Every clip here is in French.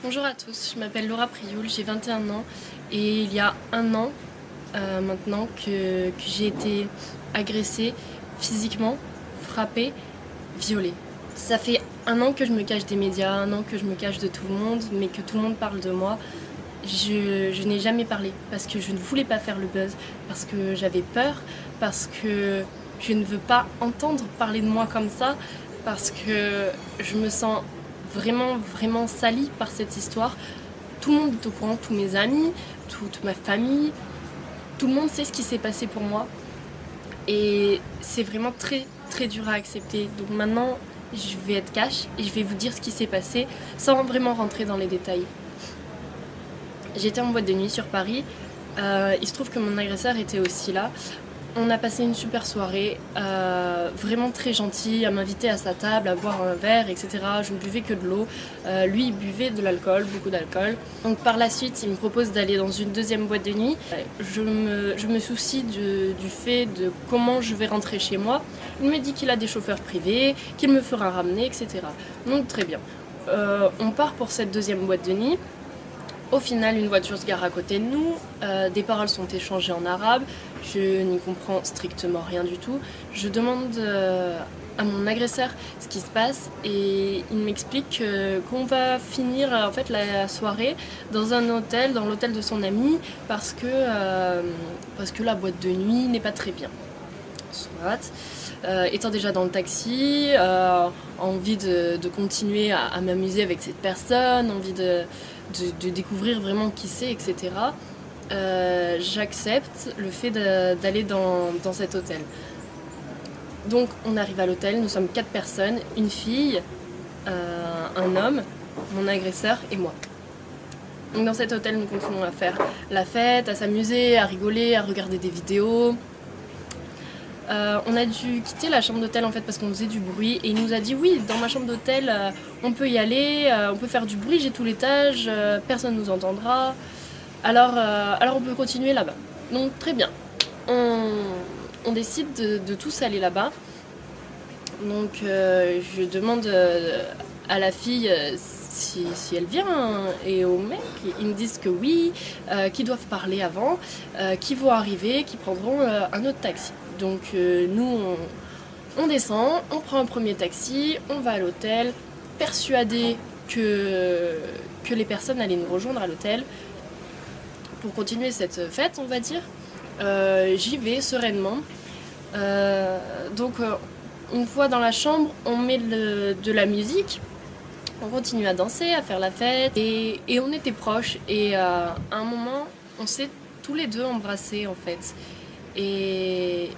Bonjour à tous, je m'appelle Laura Prioul, j'ai 21 ans et il y a un an maintenant que j'ai été agressée physiquement, frappée, violée. Ça fait un an que je me cache des médias, un an que je me cache de tout le monde, mais que tout le monde parle de moi. Je n'ai jamais parlé parce que je ne voulais pas faire le buzz, parce que j'avais peur, parce que je ne veux pas entendre parler de moi comme ça, parce que je me sens vraiment salie par cette histoire. Tout le monde est au courant, tous mes amis, toute ma famille, tout le monde sait ce qui s'est passé pour moi. Et c'est vraiment très dur à accepter. Donc maintenant, je vais être cash et je vais vous dire ce qui s'est passé sans vraiment rentrer dans les détails. J'étais en boîte de nuit sur Paris. Il se trouve que mon agresseur était aussi là. On a passé une super soirée, vraiment très gentil, à m'inviter à sa table, à boire un verre, etc. Je ne buvais que de l'eau. Lui, il buvait de l'alcool, beaucoup d'alcool. Donc par la suite, il me propose d'aller dans une deuxième boîte de nuit. Je me soucie du fait de comment je vais rentrer chez moi. Il me dit qu'il a des chauffeurs privés, qu'il me fera ramener, etc. Donc très bien. On part pour cette deuxième boîte de nuit. Au final, une voiture se gare à côté de nous, des paroles sont échangées en arabe, je n'y comprends strictement rien du tout. Je demande à mon agresseur ce qui se passe et il m'explique qu'on va finir en fait la soirée dans un hôtel, dans l'hôtel de son ami, parce que la boîte de nuit n'est pas très bien. Soit. Étant déjà dans le taxi, envie de continuer à m'amuser avec cette personne, envie de découvrir vraiment qui c'est, etc. J'accepte le fait d'aller dans cet hôtel. Donc on arrive à l'hôtel, nous sommes 4 personnes, une fille, un homme, mon agresseur et moi. Donc dans cet hôtel, nous continuons à faire la fête, à s'amuser, à rigoler, à regarder des vidéos. On a dû quitter la chambre d'hôtel en fait parce qu'on faisait du bruit et il nous a dit oui, dans ma chambre d'hôtel on peut y aller, on peut faire du bruit, j'ai tout l'étage, personne nous entendra, alors on peut continuer là-bas. Donc très bien, on décide de tous aller là-bas. Donc je demande à la fille si elle vient et au mec, ils me disent que oui, qu'ils doivent parler avant, qu'ils vont arriver, qu'ils prendront un autre taxi. Donc nous on descend, on prend un premier taxi, on va à l'hôtel, persuadés que les personnes allaient nous rejoindre à l'hôtel pour continuer cette fête, on va dire. J'y vais sereinement. Donc une fois dans la chambre, on met de la musique. On continue à danser, à faire la fête et on était proches et à un moment on s'est tous les deux embrassés en fait et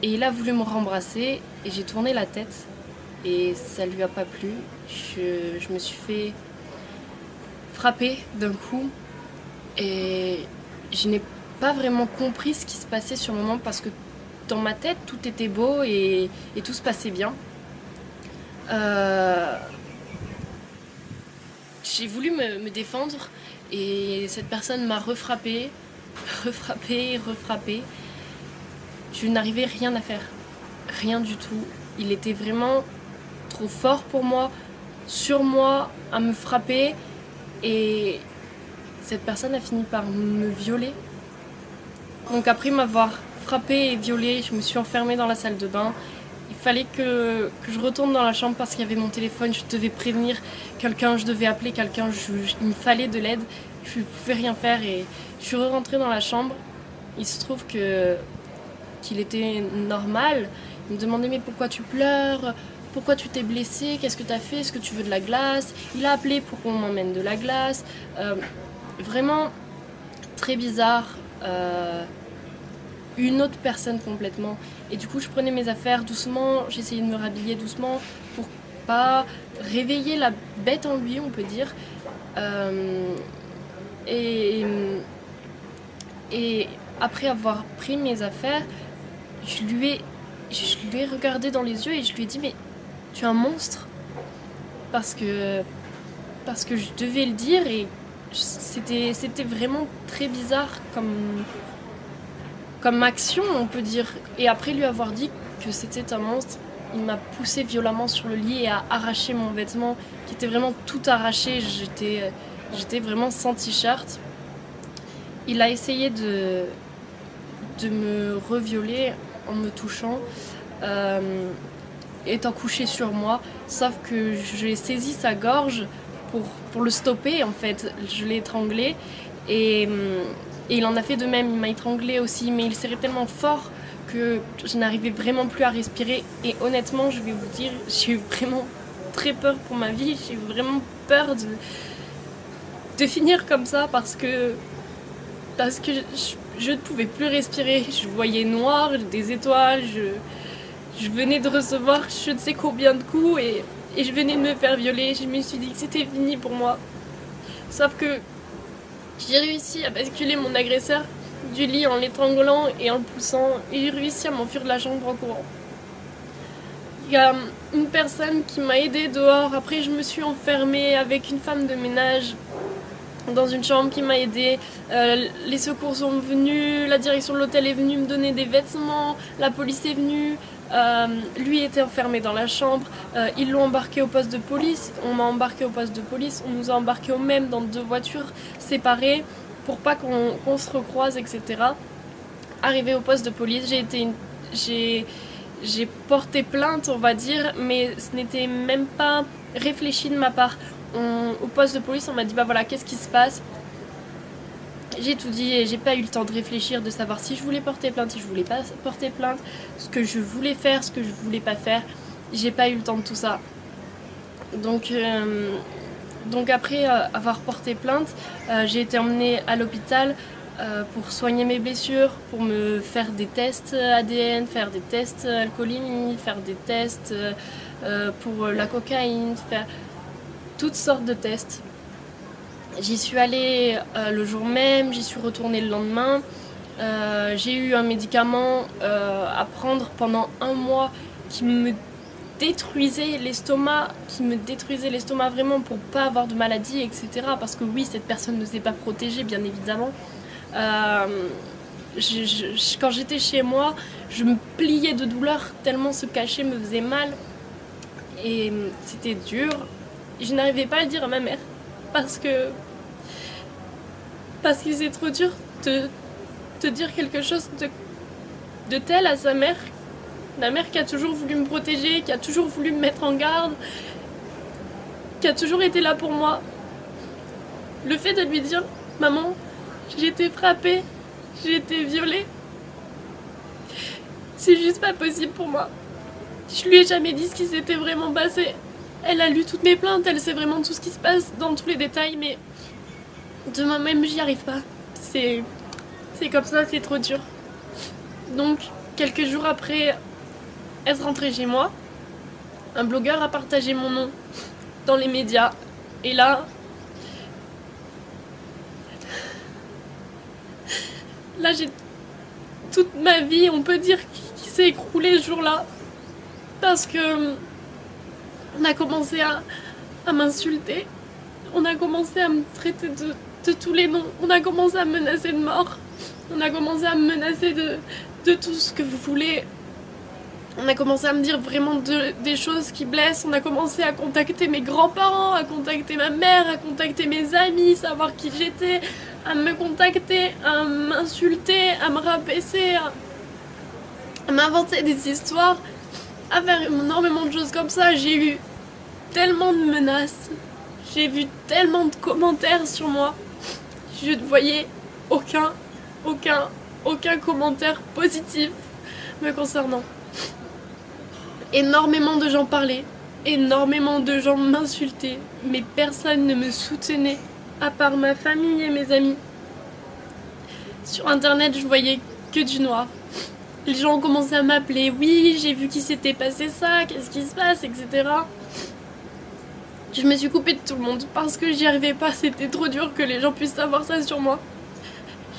il a voulu me rembrasser et j'ai tourné la tête et ça lui a pas plu. Je me suis fait frapper d'un coup et je n'ai pas vraiment compris ce qui se passait sur le moment parce que dans ma tête tout était beau et tout se passait bien. J'ai voulu me défendre et cette personne m'a refrappée. Je n'arrivais rien à faire, rien du tout. Il était vraiment trop fort pour moi, sur moi, à me frapper et cette personne a fini par me violer. Donc après m'avoir frappée et violée, je me suis enfermée dans la salle de bain. Il fallait que je retourne dans la chambre parce qu'il y avait mon téléphone, je devais prévenir quelqu'un, je devais appeler quelqu'un, il me fallait de l'aide, je ne pouvais rien faire et je suis rentrée dans la chambre. Il se trouve qu'il était normal, il me demandait mais pourquoi tu pleures, pourquoi tu t'es blessée, qu'est-ce que tu as fait, est-ce que tu veux de la glace? Il a appelé pour qu'on m'emmène de la glace, vraiment très bizarre. Une autre personne complètement et du coup je prenais mes affaires doucement, j'essayais de me rhabiller doucement pour pas réveiller la bête en lui on peut dire et après avoir pris mes affaires je lui ai regardé dans les yeux et je lui ai dit mais tu es un monstre parce que je devais le dire et c'était vraiment très bizarre comme action, on peut dire. Et après lui avoir dit que c'était un monstre, il m'a poussé violemment sur le lit et a arraché mon vêtement qui était vraiment tout arraché. J'étais vraiment sans t-shirt. Il a essayé de me revioler en me touchant, étant couché sur moi, sauf que j'ai saisi sa gorge pour le stopper en fait. Je l'ai étranglé et il en a fait de même, il m'a étranglé aussi, mais il serrait tellement fort que je n'arrivais vraiment plus à respirer. Et honnêtement, je vais vous dire, j'ai eu vraiment très peur pour ma vie, j'ai eu vraiment peur de finir comme ça parce que je ne pouvais plus respirer. Je voyais noir, des étoiles, je venais de recevoir je ne sais combien de coups et je venais de me faire violer. Je me suis dit que c'était fini pour moi. Sauf que j'ai réussi à basculer mon agresseur du lit en l'étranglant et en le poussant, et j'ai réussi à m'enfuir de la chambre en courant. Il y a une personne qui m'a aidée dehors. Après, je me suis enfermée avec une femme de ménage dans une chambre qui m'a aidée. Les secours sont venus, la direction de l'hôtel est venue me donner des vêtements, la police est venue. Lui était enfermé dans la chambre, ils l'ont embarqué au poste de police, on m'a embarqué au poste de police, on nous a embarqués au même dans 2 voitures séparées pour pas qu'on se recroise, etc. Arrivé au poste de police, j'ai porté plainte, on va dire, mais ce n'était même pas réfléchi de ma part. Au poste de police, on m'a dit bah voilà, qu'est-ce qui se passe? J'ai tout dit et j'ai pas eu le temps de réfléchir, de savoir si je voulais porter plainte, si je voulais pas porter plainte, ce que je voulais faire, ce que je voulais pas faire. J'ai pas eu le temps de tout ça. Donc après avoir porté plainte, j'ai été emmenée à l'hôpital pour soigner mes blessures, pour me faire des tests ADN, faire des tests alcoolémie, faire des tests pour la cocaïne, faire toutes sortes de tests. J'y suis allée le jour même, j'y suis retournée le lendemain. J'ai eu un médicament à prendre pendant 1 mois qui me détruisait l'estomac, vraiment pour pas avoir de maladie, etc. Parce que oui, cette personne ne s'est pas protégée, bien évidemment. Quand j'étais chez moi, je me pliais de douleur tellement ce cachet me faisait mal. Et c'était dur. Je n'arrivais pas à le dire à ma mère. Parce que c'est trop dur de dire quelque chose de tel à sa mère. La mère qui a toujours voulu me protéger, qui a toujours voulu me mettre en garde, qui a toujours été là pour moi. Le fait de lui dire « Maman, j'ai été frappée, j'ai été violée », c'est juste pas possible pour moi. Je lui ai jamais dit ce qui s'était vraiment passé. Elle a lu toutes mes plaintes, elle sait vraiment tout ce qui se passe dans tous les détails, mais de moi-même, j'y arrive pas. C'est comme ça, c'est trop dur. Donc, quelques jours après être rentrée chez moi, un blogueur a partagé mon nom dans les médias. Et là, j'ai toute ma vie, on peut dire, qui s'est écroulée ce jour-là. Parce que on a commencé à m'insulter. On a commencé à me traiter de tous les noms. On a commencé à me menacer de mort. On a commencé à me menacer de tout ce que vous voulez. On a commencé à me dire vraiment des choses qui blessent. On a commencé à contacter mes grands-parents, à contacter ma mère, à contacter mes amis, savoir qui j'étais, à me contacter, à m'insulter, à me rabaisser, à m'inventer des histoires, à faire énormément de choses comme ça. J'ai eu tellement de menaces, j'ai vu tellement de commentaires sur moi. Je ne voyais aucun commentaire positif me concernant. Énormément de gens parlaient, énormément de gens m'insultaient, mais personne ne me soutenait, à part ma famille et mes amis. Sur internet, je voyais que du noir. Les gens ont commencé à m'appeler, oui, j'ai vu qu'il s'était passé ça, qu'est-ce qui se passe, etc. Je me suis coupée de tout le monde parce que j'y arrivais pas, c'était trop dur que les gens puissent savoir ça sur moi.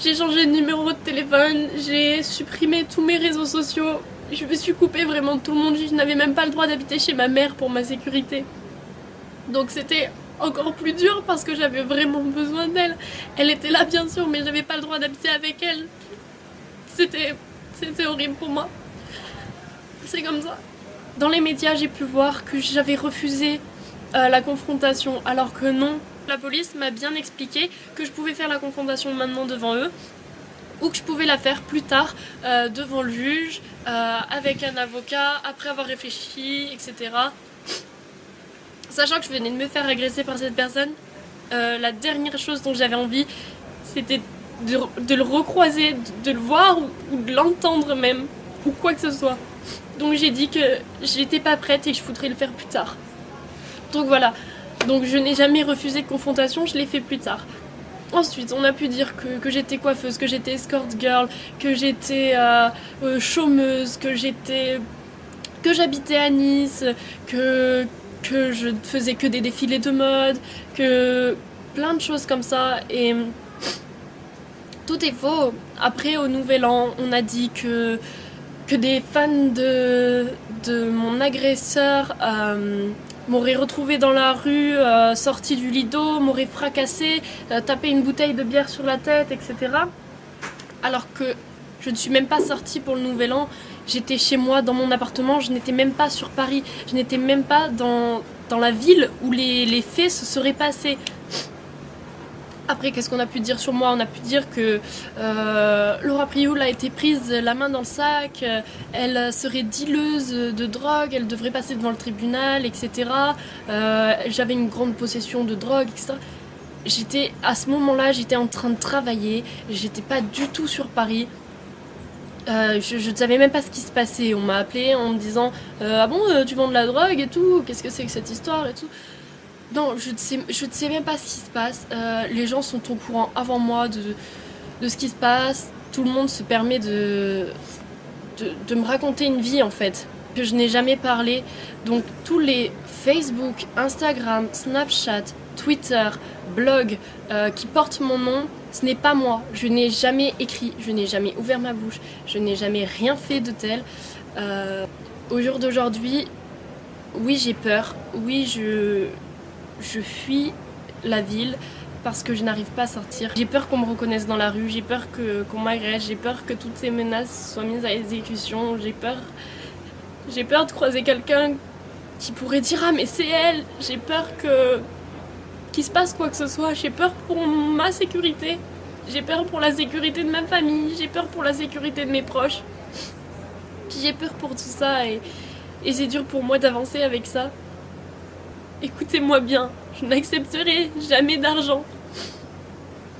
J'ai changé de numéro de téléphone, j'ai supprimé tous mes réseaux sociaux. Je me suis coupée vraiment de tout le monde, je n'avais même pas le droit d'habiter chez ma mère pour ma sécurité. Donc c'était encore plus dur parce que j'avais vraiment besoin d'elle. Elle était là bien sûr, mais j'avais pas le droit d'habiter avec elle. C'était horrible pour moi. C'est comme ça. Dans les médias, j'ai pu voir que j'avais refusé la confrontation, alors que non. La police m'a bien expliqué que je pouvais faire la confrontation maintenant devant eux, ou que je pouvais la faire plus tard devant le juge, avec un avocat, après avoir réfléchi, etc. Sachant que je venais de me faire agresser par cette personne, la dernière chose dont j'avais envie, c'était de le recroiser, de le voir ou de l'entendre même, ou quoi que ce soit. Donc j'ai dit que j'étais pas prête et que je voudrais le faire plus tard. Donc voilà, donc je n'ai jamais refusé de confrontation, je l'ai fait plus tard. Ensuite, on a pu dire que j'étais coiffeuse, que j'étais escort girl, que j'étais chômeuse, que j'habitais à Nice, que je faisais que des défilés de mode, que plein de choses comme ça. Et tout est faux. Après, au Nouvel An, on a dit que des fans de mon agresseur m'auraient retrouvé dans la rue, sorti du lido, m'auraient fracassé, tapé une bouteille de bière sur la tête, etc. Alors que je ne suis même pas sortie pour le Nouvel An. J'étais chez moi, dans mon appartement, je n'étais même pas sur Paris, je n'étais même pas dans la ville où les faits se seraient passés. Après, qu'est-ce qu'on a pu dire sur moi? On a pu dire que Laura Prioul a été prise la main dans le sac, elle serait dealeuse de drogue, elle devrait passer devant le tribunal, etc. J'avais une grande possession de drogue, etc. À ce moment-là, j'étais en train de travailler, j'étais pas du tout sur Paris. Je ne savais même pas ce qui se passait. On m'a appelé en me disant ah bon, tu vends de la drogue et tout, qu'est-ce que c'est que cette histoire et tout. Non, je ne sais même pas ce qui se passe. Les gens sont au courant avant moi de ce qui se passe. Tout le monde se permet de me raconter une vie en fait, que je n'ai jamais parlé. Donc tous les Facebook, Instagram, Snapchat, Twitter, blog qui portent mon nom, ce n'est pas moi. Je n'ai jamais écrit, je n'ai jamais ouvert ma bouche, je n'ai jamais rien fait de tel. Au jour d'aujourd'hui, oui j'ai peur, oui je fuis la ville parce que je n'arrive pas à sortir. J'ai peur qu'on me reconnaisse dans la rue, j'ai peur qu'on m'agresse, j'ai peur que toutes ces menaces soient mises à exécution, j'ai peur de croiser quelqu'un qui pourrait dire ah mais c'est elle, j'ai peur qu'il se passe quoi que ce soit, j'ai peur pour ma sécurité, j'ai peur pour la sécurité de ma famille, j'ai peur pour la sécurité de mes proches. Puis j'ai peur pour tout ça et c'est dur pour moi d'avancer avec ça. Écoutez-moi bien, je n'accepterai jamais d'argent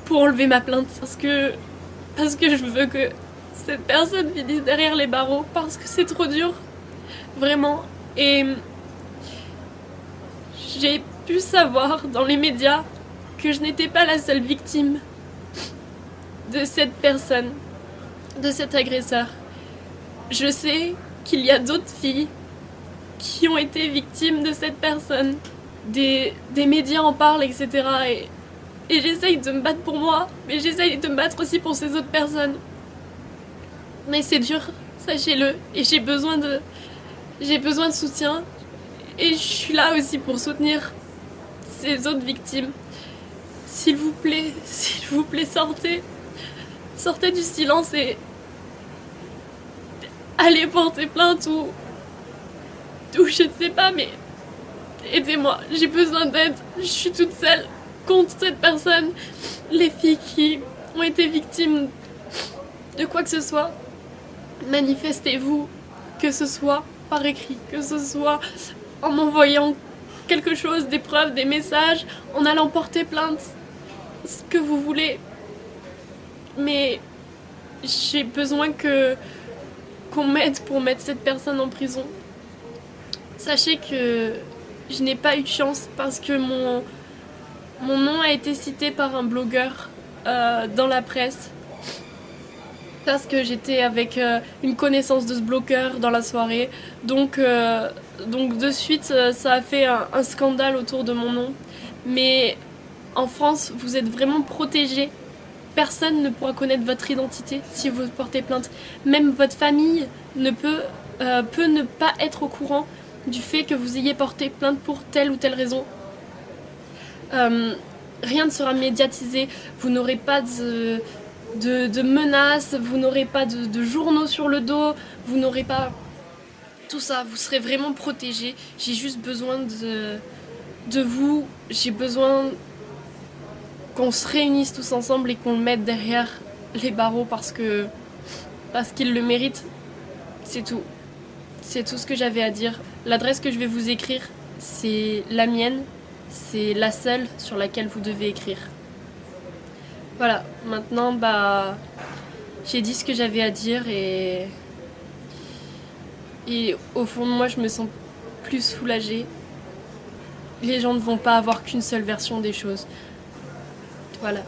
pour enlever ma plainte parce que je veux que cette personne finisse derrière les barreaux parce que c'est trop dur, vraiment. Et j'ai pu savoir dans les médias que je n'étais pas la seule victime de cette personne, de cet agresseur. Je sais qu'il y a d'autres filles qui ont été victimes de cette personne. Des médias en parlent, etc. Et j'essaye de me battre pour moi, mais j'essaye de me battre aussi pour ces autres personnes. Mais c'est dur, sachez-le, et j'ai besoin de soutien. Et je suis là aussi pour soutenir ces autres victimes. S'il vous plaît, sortez du silence et allez porter plainte ou je ne sais pas, mais aidez-moi, j'ai besoin d'aide, je suis toute seule contre cette personne. Les filles qui ont été victimes de quoi que ce soit, manifestez-vous, que ce soit par écrit, que ce soit en m'envoyant quelque chose, des preuves, des messages, en allant porter plainte, ce que vous voulez. Mais j'ai besoin qu'on m'aide pour mettre cette personne en prison. Sachez que je n'ai pas eu de chance parce que mon nom a été cité par un blogueur dans la presse. Parce que j'étais avec une connaissance de ce blogueur dans la soirée. Donc de suite, ça a fait un scandale autour de mon nom. Mais en France, vous êtes vraiment protégés. Personne ne pourra connaître votre identité si vous portez plainte. Même votre famille peut ne pas être au courant du fait que vous ayez porté plainte pour telle ou telle raison. Rien ne sera médiatisé, vous n'aurez pas de menaces, vous n'aurez pas de journaux sur le dos, vous n'aurez pas tout ça, vous serez vraiment protégés. J'ai juste besoin de vous, j'ai besoin qu'on se réunisse tous ensemble et qu'on le mette derrière les barreaux parce qu'ils le méritent. C'est tout. C'est tout ce que j'avais à dire. L'adresse que je vais vous écrire, c'est la mienne. C'est la seule sur laquelle vous devez écrire. Voilà, maintenant, j'ai dit ce que j'avais à dire et au fond de moi, je me sens plus soulagée. Les gens ne vont pas avoir qu'une seule version des choses. Voilà.